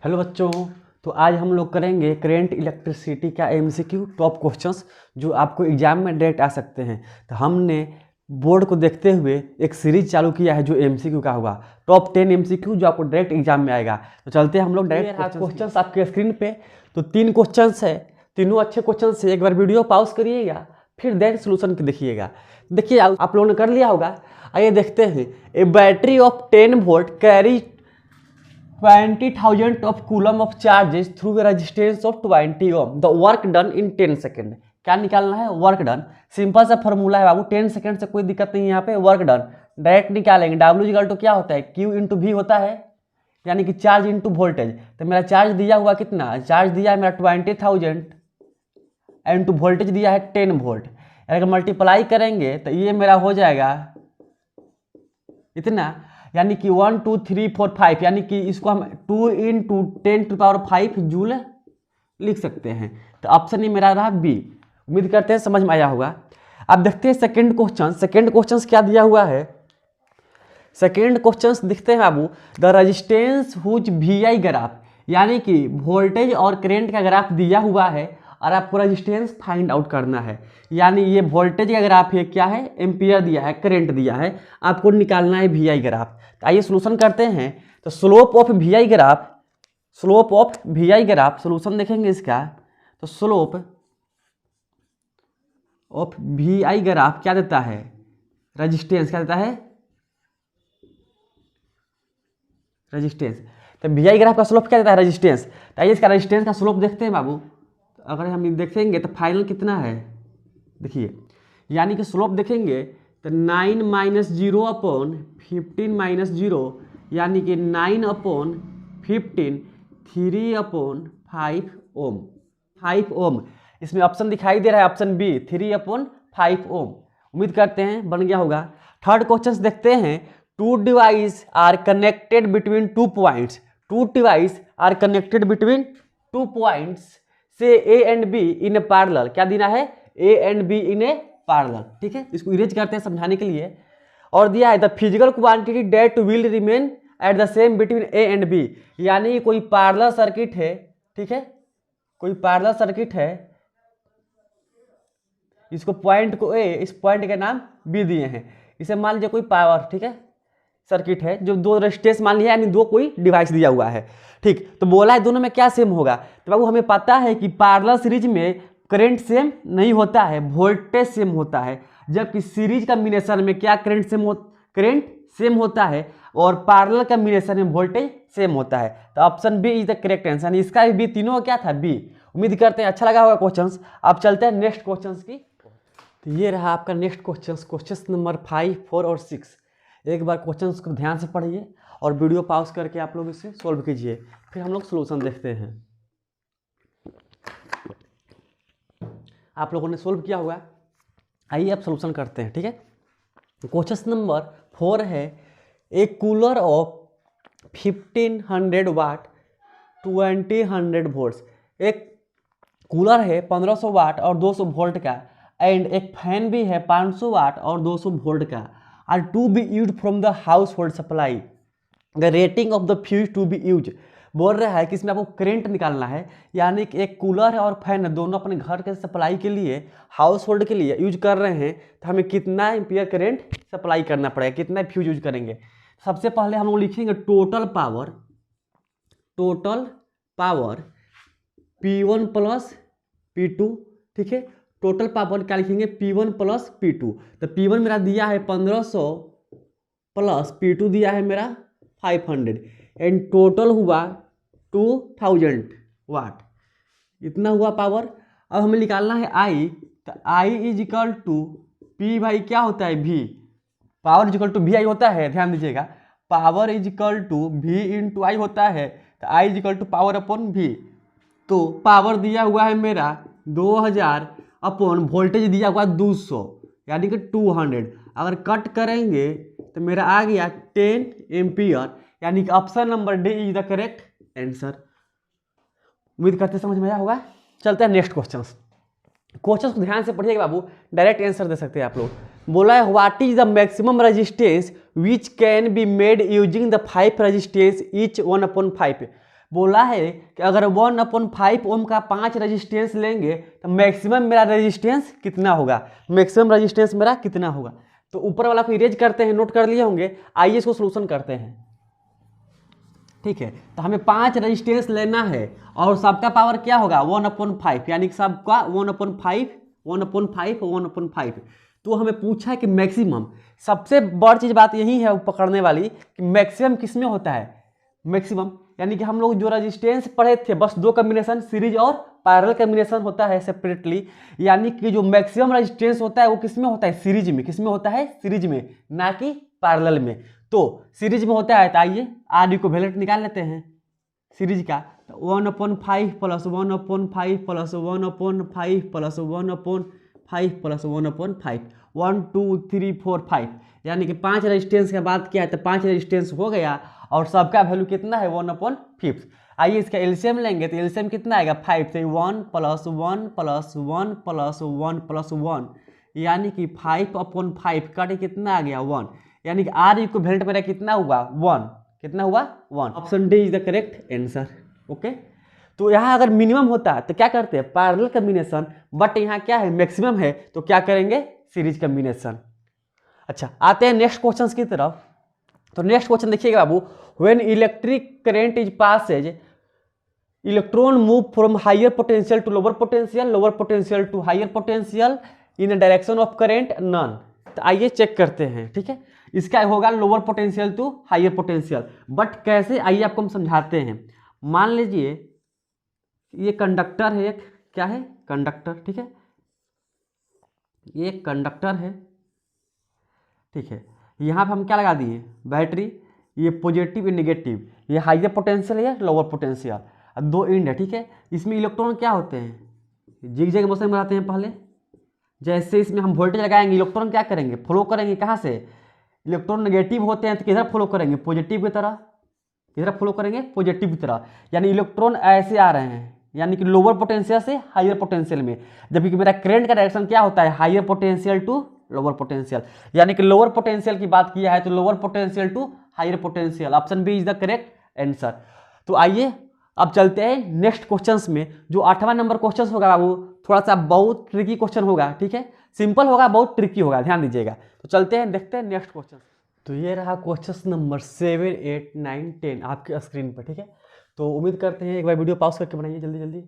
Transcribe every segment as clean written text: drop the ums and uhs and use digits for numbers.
Hello बच्चों। तो आज हम लोग करेंगे करेंट इलेक्ट्रिसिटी का एमसीक्यू टॉप क्वेश्चंस जो आपको एग्जाम में डायरेक्ट आ सकते हैं। तो हमने बोर्ड को देखते हुए एक सीरीज चालू किया है जो एमसीक्यू का होगा, टॉप 10 एमसीक्यू जो आपको डायरेक्ट एग्जाम में आएगा। तो चलते हैं हम लोग डायरेक्ट क्वेश्चंस आपके स्क्रीन पे। तो 3 क्वेश्चंस है, तीनों अच्छे क्वेश्चन से। एक बार वीडियो पॉज करिएगा, फिर देन सोल्यूशन देखिएगा। देखिए आप लोगों ने कर लिया होगा। आइए देखते हैं। A battery of 10 volt carry 20,000 of coulomb of charges through a resistance of 20 ohm. The work done in 10 second. क्या निकालना है? Work done. सिंपल सा फॉर्मूला है बाबू, 10 सेकेंड से कोई दिक्कत नहीं है यहाँ पे। वर्क डन डायरेक्ट निकालेंगे। W इक्वल टू क्या होता है? Q इंटू V होता है, यानी कि चार्ज इंटू वोल्टेज। तो मेरा चार्ज दिया हुआ कितना? चार्ज दिया है मेरा 20,000 इंटू वोल्टेज दिया है 10 वोल्ट। अगर मल्टीप्लाई करेंगे तो ये मेरा हो जाएगा इतना, यानी कि 1 2 3 4 5, यानी कि इसको हम 2 इंटू 10⁵ जूल लिख सकते हैं। तो ऑप्शन ही मेरा रहा बी। उम्मीद करते हैं समझ में आया होगा। अब देखते हैं सेकंड क्वेश्चन। सेकंड क्वेश्चन क्या दिया हुआ है? सेकंड क्वेश्चन दिखते हैं बाबू। The resistance whose VI graph, यानी कि वोल्टेज और करंट का ग्राफ दिया हुआ है और आपको रेजिस्टेंस फाइंड आउट करना है। यानी ये वोल्टेज का ग्राफ है, क्या है? एम्पियर दिया है, करंट दिया है, आपको निकालना है VI ग्राफ। तो आइए सोल्यूशन करते हैं। तो slope of VI graph, slope of VI graph solution देखेंगे इसका। तो स्लोप ऑफ VI ग्राफ क्या देता है? रेजिस्टेंस क्या देता है? रेजिस्टेंस। तो VI ग्राफ का स्लोप क्या देता है? रेजिस्टेंस। तो आइए इसका रेजिस्टेंस का स्लोप देखते हैं बाबू। तो अगर हम देखेंगे तो फाइनल कितना है देखिए, यानी कि स्लोप देखेंगे तो 9 - 0 अपॉन 15 - 0, यानी कि 9/15 3/5 ओम। 5 ओम इसमें ऑप्शन दिखाई दे रहा है, ऑप्शन बी 3/5 ओम। उम्मीद करते हैं बन गया होगा। थर्ड क्वेश्चन देखते हैं। Two devices are connected between 2 points. Two devices are connected between 2 points से A and B in a parallel. क्या देना है? A and B in a parallel. ठीक है, इसको इरेज करते हैं समझाने के लिए। और दिया है the physical quantity that will remain at the same between A and B, यानी कोई पैरेलल सर्किट है। ठीक है, कोई पैरेलल सर्किट है, इसको पॉइंट को A, इस पॉइंट का नाम B दिए हैं। इसे मान लीजिए कोई पावर, ठीक है, सर्किट है जो 2 रेजिस्टेंस मान लिया, यानी 2 कोई डिवाइस दिया हुआ है। ठीक, तो बोला है दोनों में क्या सेम होगा। तो बाबू हमें पता है कि पैरेलल सीरीज में करंट सेम नहीं होता है, वोल्टेज सेम होता है। जबकि सीरीज कॉम्बिनेशन में क्या करंट सेम होता है और पैरेलल कॉम्बिनेशन में वोल्टेज सेम होता है। तो option B is the correct answer. इसका भी तीनों क्या था? बी। उम्मीद करते हैं अच्छा लगा होगा क्वेश्चंस। अब चलते हैं नेक्स्ट क्वेश्चंस की। तो ये रहा आपका नेक्स्ट क्वेश्चन नंबर 5, 4 और 6। एक बार क्वेश्चन को ध्यान से पढ़िए और वीडियो पॉज करके आप लोग इसे सॉल्व कीजिए, फिर हम लोग सॉल्यूशन देखते हैं। आप लोगों ने सॉल्व किया होगा, आइए अब सॉल्यूशन करते हैं। ठीक है, क्वेश्चन नंबर 4 है। ए कूलर ऑफ 1500 वाट 2000 वोल्ट्स। एक कूलर है 1500 वाट और 200 वोल्ट का, एंड एक फैन भी है 500 वाट और 200 वोल्ट का, are to be use from the household supply. The rating of the fuse to be use. बोल रहा है कि इसमें आपको करंट निकालना है, यानी कि एक कूलर है और फैन है, दोनों अपने घर के सप्लाई के लिए, हाउस होल्ड के लिए यूज कर रहे हैं। तो हमें कितना एम्पियर करंट सप्लाई करना पड़ेगा, कितना फ्यूज यूज करेंगे। सबसे पहले हम लोग लिखेंगे total power P1 plus P2। ठीक है, टोटल पावर क्या लिखेंगे? P1 plus P2। तो P1 मेरा दिया है 1500 प्लस P2 दिया है मेरा 500, एंड टोटल हुआ 2000 वाट। इतना हुआ पावर। अब हमें निकालना है I। तो I is equal to P भाई क्या होता है? V। Power is equal to VI होता है, ध्यान दीजिएगा। Power is equal to V into I होता है। तो I is equal to power upon V। तो पावर दिया हुआ है मेरा 2000 अपॉन वोल्टेज दिया हुआ 200, यानी कि 200। अगर कट करेंगे तो मेरा आ गया 10 एम्पियर, यानी कि option number D is the correct answer. उम्मीद करते समझ में आया होगा। चलते हैं नेक्स्ट क्वेश्चन को ध्यान से पढ़िएगा बाबू, डायरेक्ट आंसर दे सकते हैं आप लोग। बोला है what is the maximum resistance which can be made using the 5 resistance each 1/5। बोला है कि अगर 1/5 ओम का 5 रेजिस्टेंस लेंगे तो मैक्सिमम मेरा रेजिस्टेंस कितना होगा, मैक्सिमम रेजिस्टेंस मेरा कितना होगा। तो ऊपर वाला को इरेज करते हैं, नोट कर लिए होंगे। आइए इसको सोल्यूशन करते हैं। ठीक है, तो हमें 5 रेजिस्टेंस लेना है और सबका पावर क्या होगा 1/5, यानी कि सबका 1/5 तो हमें पूछा है कि मैक्सिमम, सबसे बड़ चीज बात यही है पकड़ने वाली कि मैक्सिमम किस में होता है। मैक्सिमम यानी कि हम लोग जो रेजिस्टेंस पढ़े थे बस 2 कॉम्बिनेशन, सीरीज और पैरेलल कॉम्बिनेशन होता है सेपरेटली, यानी कि जो मैक्सिमम रेजिस्टेंस होता है वो किस में होता है, सीरीज में। किस में होता है, सीरीज में, ना कि पैरेलल में। तो सीरीज में होता है, तो आइए आर इक्विवेलेंट निकाल लेते हैं सीरीज का। 1/5 प्लस 1/5 प्लस 1/5 प्लस 1/5 प्लस 1/5 1 2 3 4 5, यानी कि 5 रेजिस्टेंस का बात किया है तो 5 रेजिस्टेंस हो गया और सबका वैल्यू कितना है 1/5। आइए इसका एलसीएम लेंगे तो एलसीएम कितना आएगा 5 से 1 प्लस 1 प्लस 1 प्लस 1 प्लस 1, यानी कि 5/5 कट कितना आ गया 1, यानी कि आर इक्विवेलेंट मेरा कितना हुआ 1, कितना हुआ 1। Option D is the correct answer. Okay, तो यहाँ अगर मिनिमम होता है तो क्या करते हैं पैरेलल कॉम्बिनेशन, बट यहाँ क्या है मैक्सिमम है तो क्या करेंगे सीरीज कॉम्बिनेशन। अच्छा, आते हैं नेक्स्ट क्वेश्चन की तरफ। तो नेक्स्ट क्वेश्चन देखिएगा बाबू, when electric current is passes electron move from higher potential to lower potential to higher potential in the direction of current none. तो आइए चेक करते हैं। ठीक है, इसका होगा lower potential to higher potential, but कैसे आइए आपको हम समझाते हैं। मान लीजिए ये कंडक्टर है, एक क्या है कंडक्टर, ठीक है, ये कंडक्टर है। ठीक है, यहाँ पे हम क्या लगा दिए बैटरी, ये पॉजिटिव ये नेगेटिव, ये हायर पोटेंशियल है लोअर पोटेंशियल, अब 2 एंड है। ठीक है, इसमें इलेक्ट्रॉन क्या होते हैं जिग-जैग मोशन में बनाते हैं। पहले जैसे इसमें हम वोल्टेज लगाएंगे इलेक्ट्रॉन क्या करेंगे फ्लो करेंगे, कहाँ से, इलेक्ट्रॉन नेगेटिव होते हैं तो किधर फ्लो करेंगे पॉजिटिव की तरह, किधर फ्लो करेंगे पॉजिटिव की तरह, यानी इलेक्ट्रॉन ऐसे आ रहे हैं, यानी कि लोअर पोटेंशियल से हायर पोटेंशियल में, जबकि मेरा करंट का डायरेक्शन क्या होता है higher potential to lower potential, यानी कि लोअर पोटेंशियल की बात किया है तो lower potential to higher potential. Option B is the correct answer. तो आइए अब चलते हैं नेक्स्ट क्वेश्चंस में। जो 8वां नंबर क्वेश्चन होगा बाबू थोड़ा सा बहुत ट्रिकी क्वेश्चन होगा। ठीक है, सिंपल होगा बहुत ट्रिकी होगा, ध्यान दीजिएगा। तो चलते हैं देखते हैं नेक्स्ट क्वेश्चन। तो ये रहा क्वेश्चन नंबर 7 8 9 10 आपके स्क्रीन पर। ठीक है, तो उम्मीद करते हैं एक बार वीडियो पॉज करके बनाइए जल्दी जल्दी।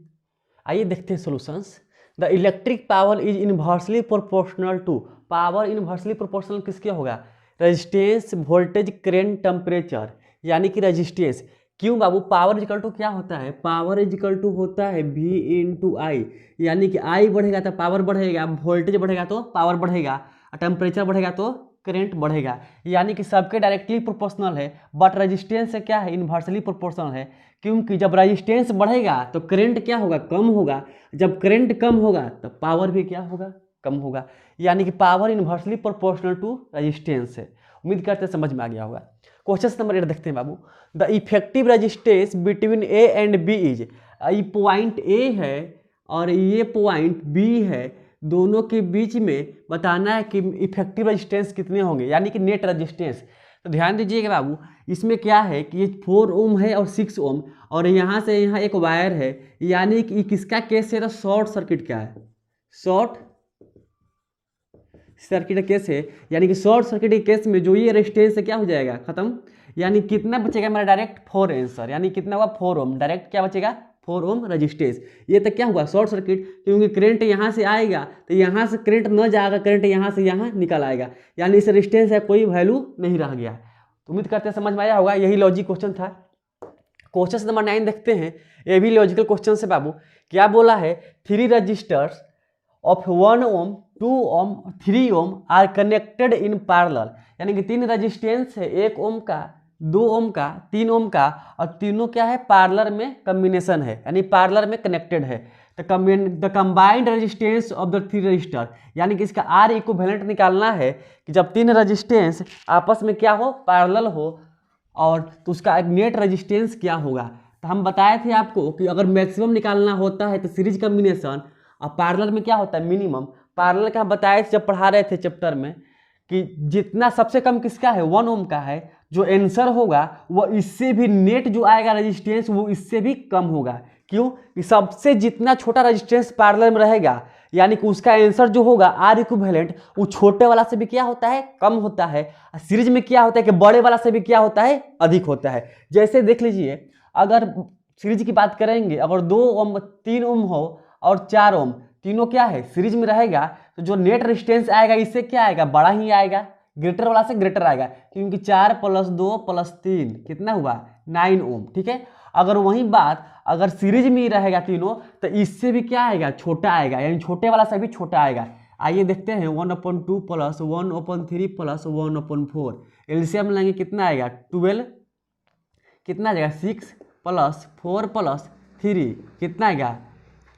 आइए देखते हैं solutions. The electric power is inversely proportional to, power inversely proportional किसके होगा, रेजिस्टेंस वोल्टेज करंट टेम्परेचर, यानी कि रेजिस्टेंस। क्यों बाबू, पावर इक्वल टू क्या होता है, पावर इक्वल टू होता है V इंटू आई, यानी कि आई बढ़ेगा तो पावर बढ़ेगा, वोल्टेज बढ़ेगा तो पावर बढ़ेगा, टेम्परेचर बढ़ेगा तो करंट बढ़ेगा, यानी कि सबके डायरेक्टली प्रोपोर्शनल है। बट रेजिस्टेंस से क्या है इन्वर्सली प्रोपोर्शनल है, क्योंकि जब रेजिस्टेंस बढ़ेगा तो करंट क्या होगा कम होगा, जब करंट कम होगा तो पावर भी क्या होगा कम होगा, यानी कि power inversely proportional to resistance है। उम्मीद करते हैं समझ में आ गया होगा। क्वेश्चन नंबर 8 देखते हैं बाबू। The effective resistance between A and B is, ये पॉइंट ए है और ये पॉइंट बी है, दोनों के बीच में बताना है कि इफेक्टिव रेजिस्टेंस कितने होंगे, यानी कि नेट रेजिस्टेंस। तो ध्यान दीजिएगा बाबू, इसमें क्या है कि ये 4 ओम है और 6 ओम और यहाँ से यहाँ एक वायर है, यानी कि किसका केस है तो शॉर्ट सर्किट का है, शॉर्ट सर्किट का केस है, यानी कि शॉर्ट सर्किट के केस में जो ये रेजिस्टेंस है क्या हो जाएगा खत्म, यानी कितना बचेगा मेरा डायरेक्ट 4 आंसर, यानी कितना हुआ 4 ओम, डायरेक्ट क्या बचेगा 4 ओम रेजिस्टेंस। ये तो क्या हुआ शॉर्ट सर्किट, क्योंकि करंट यहाँ से आएगा तो यहाँ से करंट न जाएगा, करंट यहाँ से यहाँ निकल आएगा, यानी इस रेजिस्टेंस है कोई वैल्यू नहीं रह गया। तो उम्मीद करते हैं समझ में आया होगा, यही लॉजिक क्वेश्चन था। क्वेश्चन नंबर 9 देखते हैं, ये भी लॉजिकल क्वेश्चन से बाबू। क्या बोला है, 3 resistors of 1 ohm 2 ohm 3 ohm are connected in parallel, यानी कि 3 रजिस्टेंस है, 1 ओम का 2 ओम का 3 ओम का, और तीनों क्या है पैरेलल में कॉम्बिनेशन है, यानी पैरेलल में कनेक्टेड है। The combined resistance of the 3 register, यानी कि इसका आर इक्विवेलेंट निकालना है कि जब 3 रजिस्टेंस आपस में क्या हो पैरेलल हो, और तो उसका नेट रेजिस्टेंस क्या होगा। तो हम बताए थे आपको कि अगर मैक्सिमम निकालना होता है तो सीरीज कॉम्बिनेशन, और पैरेलल में क्या होता है मिनिमम। पैरेलल का हम बताए थे जब पढ़ा रहे थे चैप्टर में कि जितना सबसे कम किसका है 1 ओम का है, जो आंसर होगा वो इससे भी नेट जो आएगा रेजिस्टेंस वो इससे भी कम होगा। क्यों? कि सबसे जितना छोटा रेजिस्टेंस पैरेलल में रहेगा यानी कि उसका आंसर जो होगा आर इक्विवेलेंट वो छोटे वाला से भी क्या होता है, कम होता है। सीरीज में क्या होता है कि बड़े वाला से भी क्या होता है, अधिक होता है। जैसे देख लीजिए, अगर सीरीज की बात करेंगे, अगर 2 ओम 3 ओम हो और 4 ओम तीनों क्या है सीरीज में रहेगा, तो जो नेट रेजिस्टेंस आएगा इससे क्या आएगा, बड़ा ही आएगा, ग्रेटर वाला से ग्रेटर आएगा, क्योंकि 4 + 2 + 3 कितना हुआ 9 ओम। ठीक है, अगर वही बात अगर सीरीज में ही रहेगा तीनों तो इससे भी क्या आएगा, छोटा आएगा, यानी छोटे वाला से भी छोटा आएगा। आइए देखते हैं 1/2 + 1/3 + 1/4 एलसीएम लेंगे कितना आएगा 12, कितना आ जाएगा 6 + 4 + 3 कितना आएगा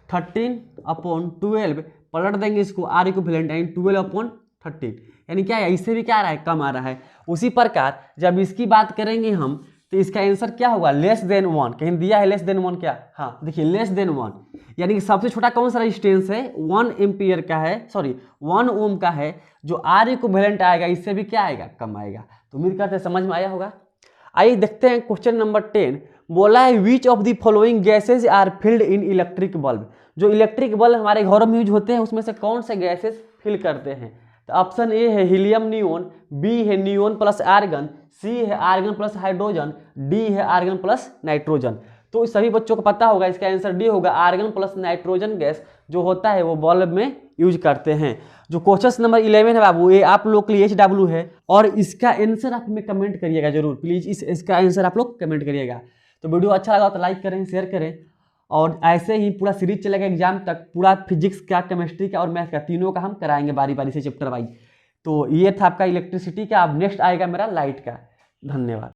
13/12, पलट देंगे इसको आर इक्विवेलेंट यानी 12/13, यानी क्या है इससे भी क्या आ रहा है, कम आ रहा है। उसी प्रकार जब इसकी बात करेंगे हम तो इसका आंसर क्या होगा, <1। कहीं दिया है <1, क्या, हाँ देखिए <1, यानी कि सबसे छोटा कौन सा रेजिस्टेंस है 1 एम्पियर का है, सॉरी 1 ओम का है, जो आर इक्विवेलेंट आएगा इससे भी क्या आएगा, कम आएगा। तो उम्मीद करते हैं समझ में आया होगा। आइए देखते हैं क्वेश्चन नंबर 10, बोला है which of the following gases are filled in electric bulb. जो इलेक्ट्रिक बल्ब हमारे घरों में यूज होते हैं उसमें से कौन से गैसेज फिल करते हैं। तो ऑप्शन ए है हीलियम नियोन, बी है नियोन प्लस आर्गन, सी है आर्गन प्लस हाइड्रोजन, डी है आर्गन प्लस नाइट्रोजन। तो सभी बच्चों को पता होगा इसका आंसर डी होगा, आर्गन प्लस नाइट्रोजन गैस जो होता है वो बल्ब में यूज करते हैं। जो क्वेश्चन नंबर 11 है बाबू, ये आप लोग के लिए HW है और इसका आंसर आप हमें कमेंट करिएगा जरूर प्लीज, इसका आंसर आप लोग कमेंट करिएगा। तो वीडियो अच्छा लगा तो लाइक करें, शेयर करें, और ऐसे ही पूरा सीरीज चलेगा एग्जाम तक, पूरा फिजिक्स का, केमिस्ट्री का और मैथ का तीनों का हम कराएंगे बारी बारी से चैप्टर वाइज। तो ये था आपका इलेक्ट्रिसिटी का, अब नेक्स्ट आएगा मेरा लाइट का। धन्यवाद।